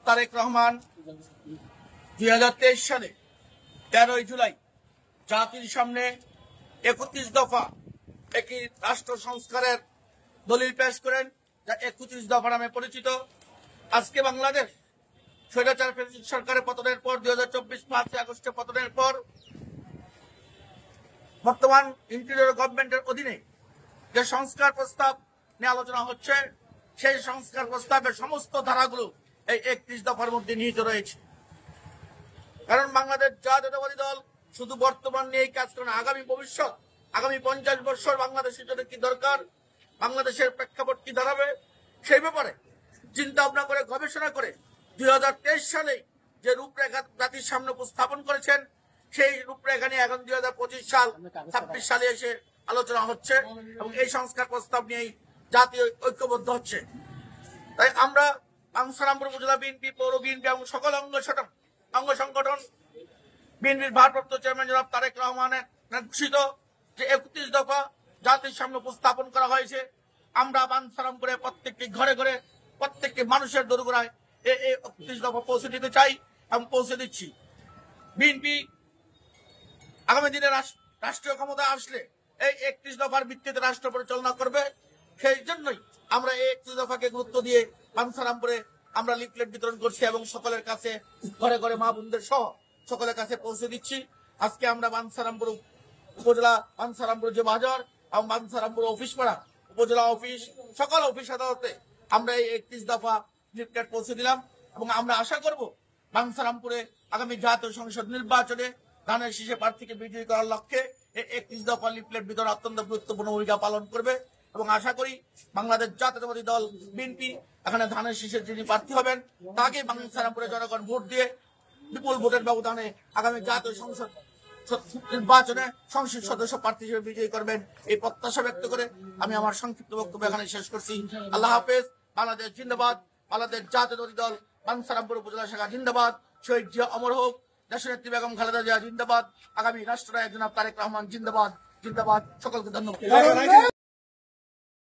তারেক রহমান 2023 সালে 13 জুলাই জাতির সামনে 31 দফা একটি রাষ্ট্র সংস্কারের দলিল পেশ করেন, যা 31 দফা নামে পরিচিত। আজকে বাংলাদেশ স্বৈরাচার ফ্যাসিস্ট সরকারের পতনের পর 2024 5 আগস্টে পতনের পর বর্তমান ইন্টিরিয়র গভর্নমেন্টের অধীনে যে সংস্কার প্রস্তাব নিয়ে আলোচনা হচ্ছে, সেই সংস্কার প্রস্তাবের সমস্ত ধারাগুলো এই 31 দফার মধ্যে নিহিত রয়েছে। কারণ বাংলাদেশ জাতীয়তাবাদী দল শুধু বর্তমান নিয়েই কাজ করে না, আগামী ভবিষ্যৎ, আগামী 50 বছর বাংলাদেশের জন্য কি দরকার, বাংলাদেশের প্রেক্ষাপট কি দাঁড়াবে, সেই ব্যাপারে চিন্তা ভাবনা করে গবেষণা করে 2023 সালে যে রূপরেখা জাতির সামনে উপস্থাপন করেছেন, সেই রূপরেখা নিয়ে এখন 2025 সাল 26 সালে এসে আলোচনা হচ্ছে এবং এই সংস্কার প্রস্তাব নিয়েই জাতীয় ঐক্যবদ্ধ হচ্ছে। তাই আমরা বাঞ্ছারামপুর উপজেলা বিএনপি, পৌর বিএনপি এবং সকল অঙ্গ সংগঠন বিএনপির ভারপ্রাপ্ত চেয়ারম্যান জনাব তারেক রহমানের ঘোষিত যে 31 দফা জাতির সামনে উপস্থাপন করা হয়েছে, আমরা বাঞ্ছারামপুরে প্রত্যেকটি ঘরে ঘরে প্রত্যেকটি মানুষের দোরগোড়ায় এই 31 দফা পৌঁছে দিতে চাই এবং পৌঁছে দিচ্ছি। বিএনপি আগামী দিনে রাষ্ট্রীয় ক্ষমতা আসলে এই 31 দফার ভিত্তিতে রাষ্ট্র পরিচালনা করবে। সেই জন্যই আমরা এই 31 দফাকে গুরুত্ব দিয়ে বাঞ্ছারামপুরে আমরা লিফলেট বিতরণ করছি এবং সকলের কাছে ঘরে ঘরে মা বোনদের সহ সকলের কাছে পৌঁছে দিচ্ছি। আজকে আমরা বাঞ্ছারামপুর উপজেলা, বাঞ্ছারামপুর যে বাজার এবং বাঞ্ছারামপুর অফিস পাড়া, উপজেলা অফিস, সকল অফিস আদালতে আমরা এই 31 দফা লিফলেট পৌঁছে দিলাম এবং আমরা আশা করব বাঞ্ছারামপুরে আগামী জাতীয় সংসদ নির্বাচনে ধানের শীষে প্রার্থীকে বিজয়ী করার লক্ষ্যে এই 31 দফা লিফলেট বিতরণ অত্যন্ত গুরুত্বপূর্ণ ভূমিকা পালন করবে এবং আশা করি বাংলাদেশ জাতীয়তাবাদী দল বিএনপি এখানে ধানের শীষের যিনি প্রার্থী হবেন তাকে বাঞ্ছারামপুরে জনগণ ভোট দিয়ে বিপুল ভোটের ব্যবধানে আগামী জাতীয় সংসদ নির্বাচনে সংসদ সদস্য প্রার্থী হিসেবে বিজয়ী করবেন, এই প্রত্যাশা ব্যক্ত করে আমি আমার সংক্ষিপ্ত বক্তব্য এখানে শেষ করছি। আল্লাহ হাফেজ। বাংলাদেশ জিন্দাবাদ। বাংলাদেশ জাতীয়তাবাদী দল বাঞ্ছারামপুর উপজেলা শাখা জিন্দাবাদ। শহীদ জিয়া অমর হোক। দেশনেত্রী বেগম খালেদা জিয়া জিন্দাবাদ। আগামী রাষ্ট্রনায়ক জনাব তারেক রহমান জিন্দাবাদ। জিন্দাবাদ। সকলকে ধন্যবাদ।